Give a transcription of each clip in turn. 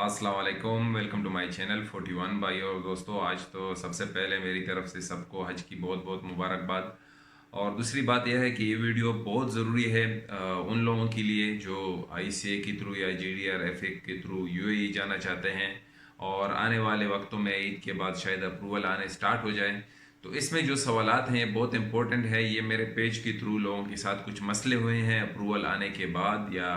अस्सलाम वालेकुम, welcome to my channel 41 भाई और दोस्तों। आज तो सबसे पहले मेरी तरफ से सबको हज की बहुत बहुत मुबारकबाद। और दूसरी बात यह है कि ये वीडियो बहुत ज़रूरी है उन लोगों के लिए जो आईसीए के थ्रू या जीडीआर के थ्रू यूएई जाना चाहते हैं और आने वाले वक्तों में ईद के बाद शायद अप्रूवल आने स्टार्ट हो जाए। तो इसमें जो सवालात हैं बहुत इंपॉर्टेंट है। ये मेरे पेज के थ्रू लोगों के साथ कुछ मसले हुए हैं अप्रूवल आने के बाद या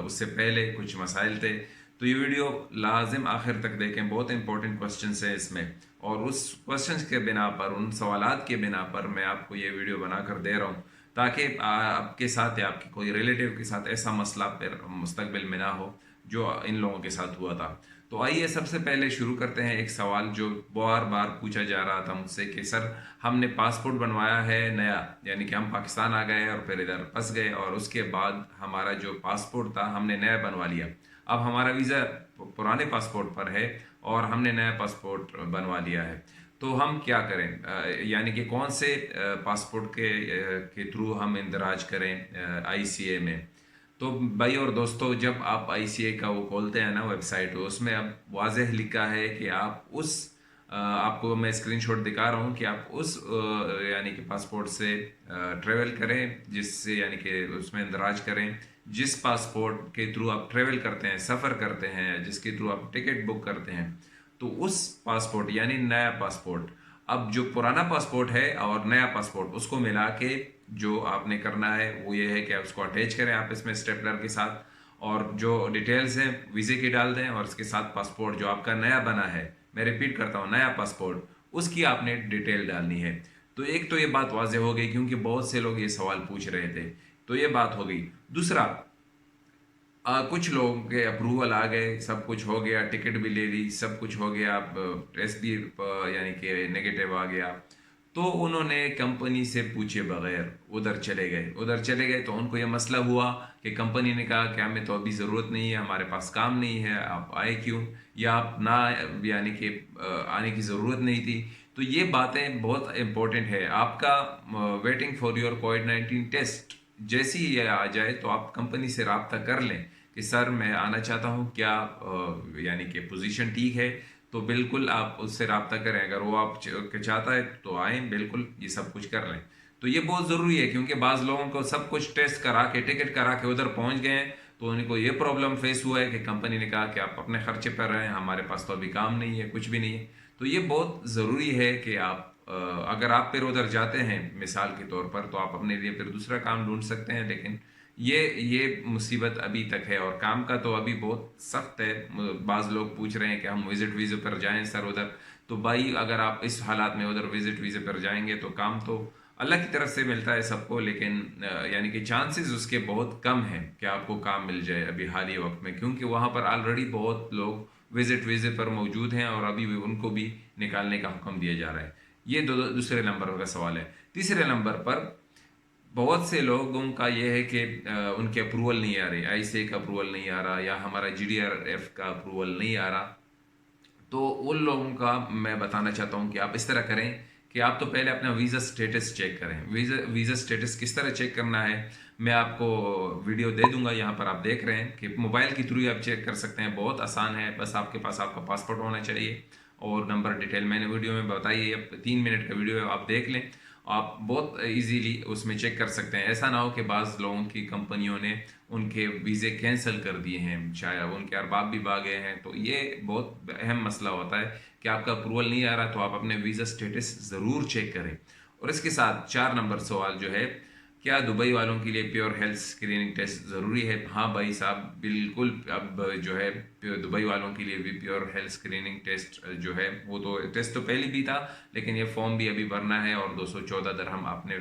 उससे पहले कुछ मसाइल थे। तो ये वीडियो लाजिम आखिर तक देखें, बहुत इंपॉर्टेंट क्वेश्चंस हैं इसमें। और उस क्वेश्चंस के बिना पर, उन सवालात के बिना पर मैं आपको ये वीडियो बनाकर दे रहा हूँ ताकि आपके साथ या आपके कोई रिलेटिव के साथ ऐसा मसला फिर मुस्तकबिल में ना हो जो इन लोगों के साथ हुआ था। तो आइए सबसे पहले शुरू करते हैं एक सवाल जो बार बार पूछा जा रहा था मुझसे कि सर हमने पासपोर्ट बनवाया है नया, यानी कि हम पाकिस्तान आ गए और फिर इधर फंस गए और उसके बाद हमारा जो पासपोर्ट था हमने नया बनवा लिया। अब हमारा वीज़ा पुराने पासपोर्ट पर है और हमने नया पासपोर्ट बनवा लिया है। तो हम क्या करें, यानी कि कौन से पासपोर्ट के थ्रू हम इंदराज करें आईसीए में। तो भाई और दोस्तों, जब आप आईसीए का वो खोलते हैं ना वेबसाइट, उसमें अब वाजह लिखा है कि आप उस आपको मैं स्क्रीनशॉट दिखा रहा हूँ कि आप उस यानी कि पासपोर्ट से ट्रेवल करें जिससे, यानी कि उसमें इंदराज करें जिस पासपोर्ट के थ्रू आप ट्रेवल करते हैं, सफ़र करते हैं, जिसके थ्रू आप टिकट बुक करते हैं। तो उस पासपोर्ट यानी नया पासपोर्ट, अब जो पुराना पासपोर्ट है और नया पासपोर्ट उसको मिला के जो आपने करना है वो ये है कि आप उसको अटैच करें आप इसमें स्टेपलर के साथ, और जो डिटेल्स हैं वीज़े की डाल दें और इसके साथ पासपोर्ट जो आपका नया बना है, मैं रिपीट करता हूँ, नया पासपोर्ट, उसकी आपने डिटेल डालनी है। तो एक तो ये बात वाजह हो गई क्योंकि बहुत से लोग ये सवाल पूछ रहे थे, तो ये बात हो गई। दूसरा, कुछ लोगों के अप्रूवल आ गए, सब कुछ हो गया, टिकट भी ले ली, सब कुछ हो गया, टेस्ट भी यानी कि नेगेटिव आ गया। तो उन्होंने कंपनी से पूछे बगैर उधर चले गए तो उनको ये मसला हुआ कि कंपनी ने कहा कि हमें तो अभी ज़रूरत नहीं है, हमारे पास काम नहीं है, आप आए क्यों, या आप ना, यानी कि आने की ज़रूरत नहीं थी। तो ये बातें बहुत इंपॉर्टेंट है। आपका वेटिंग फॉर योर कोविड-19 टेस्ट जैसे ही ये आ जाए तो आप कंपनी से रब्ता कर लें कि सर मैं आना चाहता हूँ, क्या यानी कि पोजीशन ठीक है। तो बिल्कुल आप उससे रब्ता करें, अगर वो आप चाहता है तो आए, बिल्कुल ये सब कुछ कर लें। तो ये बहुत ज़रूरी है क्योंकि बाज़ लोगों को सब कुछ टेस्ट करा के, टिकट करा के उधर पहुँच गए हैं तो उनको ये प्रॉब्लम फेस हुआ है कि कंपनी ने कहा कि आप अपने खर्चे पर रहें, हमारे पास तो अभी काम नहीं है, कुछ भी नहीं है। तो ये बहुत ज़रूरी है कि आप अगर आप फिर उधर जाते हैं मिसाल के तौर पर, तो आप अपने लिए फिर दूसरा काम ढूंढ सकते हैं। लेकिन ये मुसीबत अभी तक है और काम का तो अभी बहुत सख्त है। बाज़ लोग पूछ रहे हैं कि हम विजिट वीज़े पर जाएं सर उधर। तो भाई अगर आप इस हालात में उधर विजिट वीज़े पर जाएंगे तो काम तो अल्लाह की तरफ से मिलता है सबको, लेकिन यानी कि चांसेस उसके बहुत कम हैं कि आपको काम मिल जाए अभी हाल ही वक्त में, क्योंकि वहाँ पर ऑलरेडी बहुत लोग विजिट वीज़े पर मौजूद हैं और अभी भी उनको भी निकालने का हुक्म दिया जा रहा है। ये दूसरे नंबर का सवाल है। तीसरे नंबर पर बहुत से लोगों का ये है कि उनके अप्रूवल नहीं आ रही, आईसीए का अप्रूवल नहीं आ रहा या हमारा जीडीआरएफ का अप्रूवल नहीं आ रहा। तो उन लोगों का मैं बताना चाहता हूँ कि आप इस तरह करें कि आप तो पहले अपना वीज़ा स्टेटस चेक करें। वीज़ा स्टेटस किस तरह चेक करना है मैं आपको वीडियो दे दूंगा, यहाँ पर आप देख रहे हैं कि मोबाइल के थ्रू आप चेक कर सकते हैं। बहुत आसान है, बस आपके पास आपका पासपोर्ट होना चाहिए और नंबर डिटेल मैंने वीडियो में बताई है, 3 मिनट का वीडियो है, आप देख लें। आप बहुत इजीली उसमें चेक कर सकते हैं। ऐसा ना हो कि बाज़ लोगों की कंपनियों ने उनके वीज़े कैंसिल कर दिए हैं, शायद उनके अरबाब भी भागे हैं। तो ये बहुत अहम मसला होता है कि आपका अप्रूवल नहीं आ रहा, तो आप अपने वीज़ा स्टेटस ज़रूर चेक करें। और इसके साथ 4 नंबर सवाल जो है, क्या दुबई वालों के लिए प्योर हेल्थ स्क्रीनिंग टेस्ट ज़रूरी है। हाँ भाई साहब, बिल्कुल। अब जो है दुबई वालों के लिए भी प्योर हेल्थ स्क्रीनिंग टेस्ट जो है, वो तो टेस्ट तो पहले भी था, लेकिन ये फॉर्म भी अभी भरना है और 214 दरहम आपने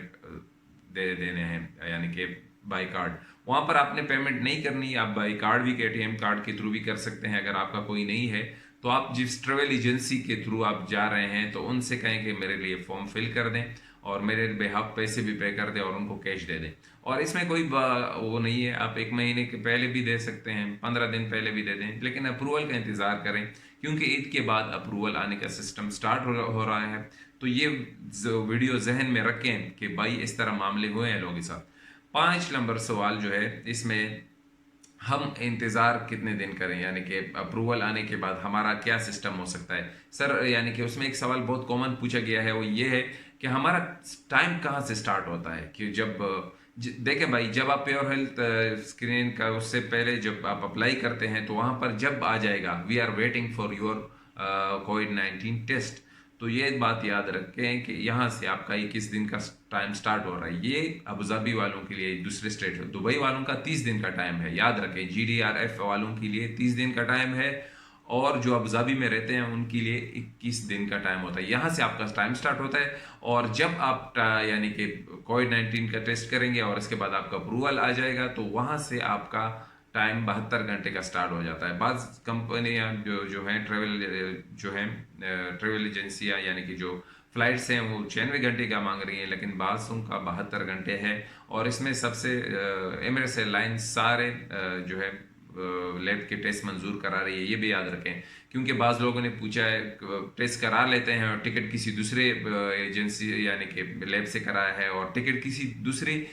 दे देने हैं, यानी कि बाई कार्ड। वहाँ पर आपने पेमेंट नहीं करनी, आप बाई कार्ड भी, एटीएम कार्ड के थ्रू भी कर सकते हैं। अगर आपका कोई नहीं है तो आप जिस ट्रेवल एजेंसी के थ्रू आप जा रहे हैं तो उनसे कहें कि मेरे लिए फॉर्म फिल कर दें और मेरे बेहाफ पैसे भी पे कर दें और उनको कैश दे दें। और इसमें कोई वो नहीं है, आप 1 महीने के पहले भी दे सकते हैं, 15 दिन पहले भी दे दें, लेकिन अप्रूवल का इंतज़ार करें क्योंकि ईद के बाद अप्रूवल आने का सिस्टम स्टार्ट हो रहा है। तो ये वीडियो जहन में रखें कि भाई इस तरह मामले हुए हैं लोगों के साथ। 5 नंबर सवाल जो है इसमें, हम इंतज़ार कितने दिन करें, यानी कि अप्रूवल आने के बाद हमारा क्या सिस्टम हो सकता है सर? यानी कि उसमें एक सवाल बहुत कॉमन पूछा गया है, वो ये है कि हमारा टाइम कहाँ से स्टार्ट होता है कि जब देखें भाई, जब आप प्योर हेल्थ स्क्रीन का उससे पहले जब आप अप्लाई करते हैं तो वहाँ पर जब आ जाएगा we are waiting for your कोविड-19 टेस्ट, तो ये बात याद रखें कि यहाँ से आपका 21 दिन का टाइम स्टार्ट हो रहा है। ये अबू धाबी वालों के लिए, दूसरे स्टेट दुबई वालों का 30 दिन का टाइम है, याद रखें। GDRF वालों के लिए 30 दिन का टाइम है, और जो अबू धाबी में रहते हैं उनके लिए 21 दिन का टाइम होता है। यहाँ से आपका टाइम स्टार्ट होता है, और जब आप यानी कि कोविड-19 का टेस्ट करेंगे और इसके बाद आपका अप्रूवल आ जाएगा, तो वहाँ से आपका टाइम 72 घंटे का स्टार्ट हो जाता है। बाज़ कंपनियां जो जो हैं ट्रेवल एजेंसियां, यानी कि जो फ्लाइट्स हैं वो 96 घंटे का मांग रही हैं, लेकिन बाज़ों का 72 घंटे है। और इसमें सबसे एमिरेट्स एयरलाइंस सारे जो है लैब के टेस्ट मंजूर करा रही है, ये भी याद रखें। क्योंकि बाज़ लोगों ने पूछा है, टेस्ट करा लेते हैं और टिकट किसी दूसरे एजेंसी यानी कि लैब से कराया है, और टिकट किसी दूसरी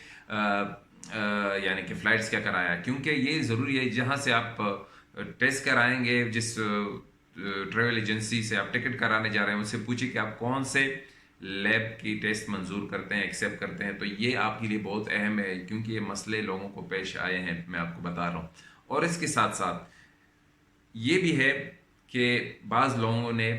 यानी कि फ़्लाइट्स क्या कराया है। क्योंकि ये ज़रूरी है, जहाँ से आप टेस्ट कराएंगे, जिस ट्रेवल एजेंसी से आप टिकट कराने जा रहे हैं, उससे पूछिए कि आप कौन से लैब की टेस्ट मंजूर करते हैं, एक्सेप्ट करते हैं। तो ये आपके लिए बहुत अहम है, क्योंकि ये मसले लोगों को पेश आए हैं, मैं आपको बता रहा हूँ। और इसके साथ साथ ये भी है कि बाज़ लोगों ने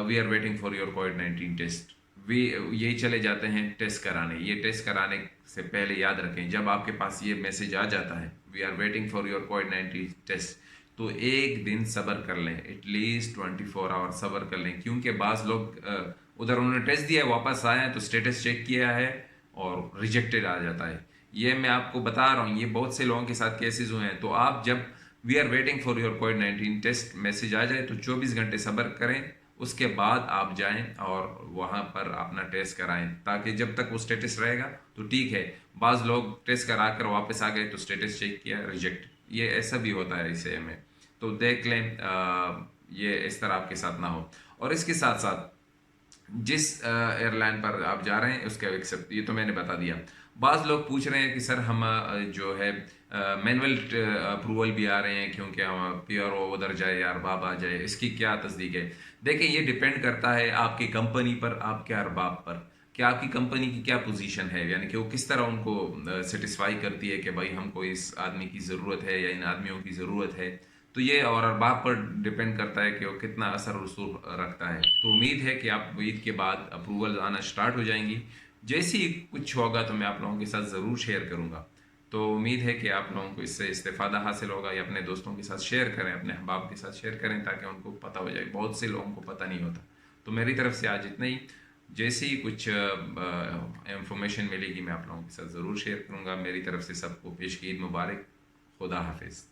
we are waiting for your कोविड-19 टेस्ट, वे यही चले जाते हैं टेस्ट कराने। ये टेस्ट कराने से पहले याद रखें, जब आपके पास ये मैसेज आ जाता है we are waiting for your कोविड-19 टेस्ट, तो एक दिन सब्र कर लें, एटलीस्ट 24 आवर सब्र कर लें। क्योंकि बाज़ लोग उधर उन्होंने टेस्ट दिया है, वापस आए हैं तो स्टेटस चेक किया है और रिजेक्टेड आ जाता है। ये मैं आपको बता रहा हूँ, ये बहुत से लोगों के साथ केसेस हुए हैं। तो आप जब we are waiting for your कोविड-19 टेस्ट मैसेज आ जाए तो 24 घंटे सब्र करें, उसके बाद आप जाएं और वहाँ पर अपना टेस्ट कराएं, ताकि जब तक वो स्टेटस रहेगा तो ठीक है। बाज़ लोग टेस्ट करा कर वापस आ गए तो स्टेटस चेक किया, रिजेक्ट, ये ऐसा भी होता है इसे में। तो देख लें ये इस तरह आपके साथ ना हो। और इसके साथ साथ जिस एयरलाइन पर आप जा रहे हैं उसके एक्सेप्ट, ये तो मैंने बता दिया। बाज़ लोग पूछ रहे हैं कि सर हम जो है मैनुअल अप्रूवल भी आ रहे हैं, क्योंकि हम प्योर उधर जाए या अरबाब आ जाए, इसकी क्या तस्दीक है? देखिए, ये डिपेंड करता है आपकी कंपनी पर, आपके अरबाब पर, कि आपकी कंपनी की क्या पोजीशन है, यानी कि वो किस तरह उनको सेटिस्फाई करती है कि भाई हमको इस आदमी की ज़रूरत है या इन आदमियों की ज़रूरत है। तो ये और अरबाब पर डिपेंड करता है कि वो कितना असर रसूख रखता है। तो उम्मीद है कि आप ईद के बाद अप्रूवल आना स्टार्ट हो जाएंगी। जैसे ही कुछ होगा तो मैं आप लोगों के साथ ज़रूर शेयर करूँगा। तो उम्मीद है कि आप लोगों को इससे इस्तेफ़ादा हासिल होगा, या अपने दोस्तों के साथ शेयर करें, अपने अहबाब के साथ शेयर करें, ताकि उनको पता हो जाए। बहुत से लोगों को पता नहीं होता। तो मेरी तरफ से आज इतना ही। जैसे ही कुछ इंफॉर्मेशन मिलेगी मैं आप लोगों के साथ ज़रूर शेयर करूँगा। मेरी तरफ से सबको पेश की ईद मुबारक। खुदा हाफिज़।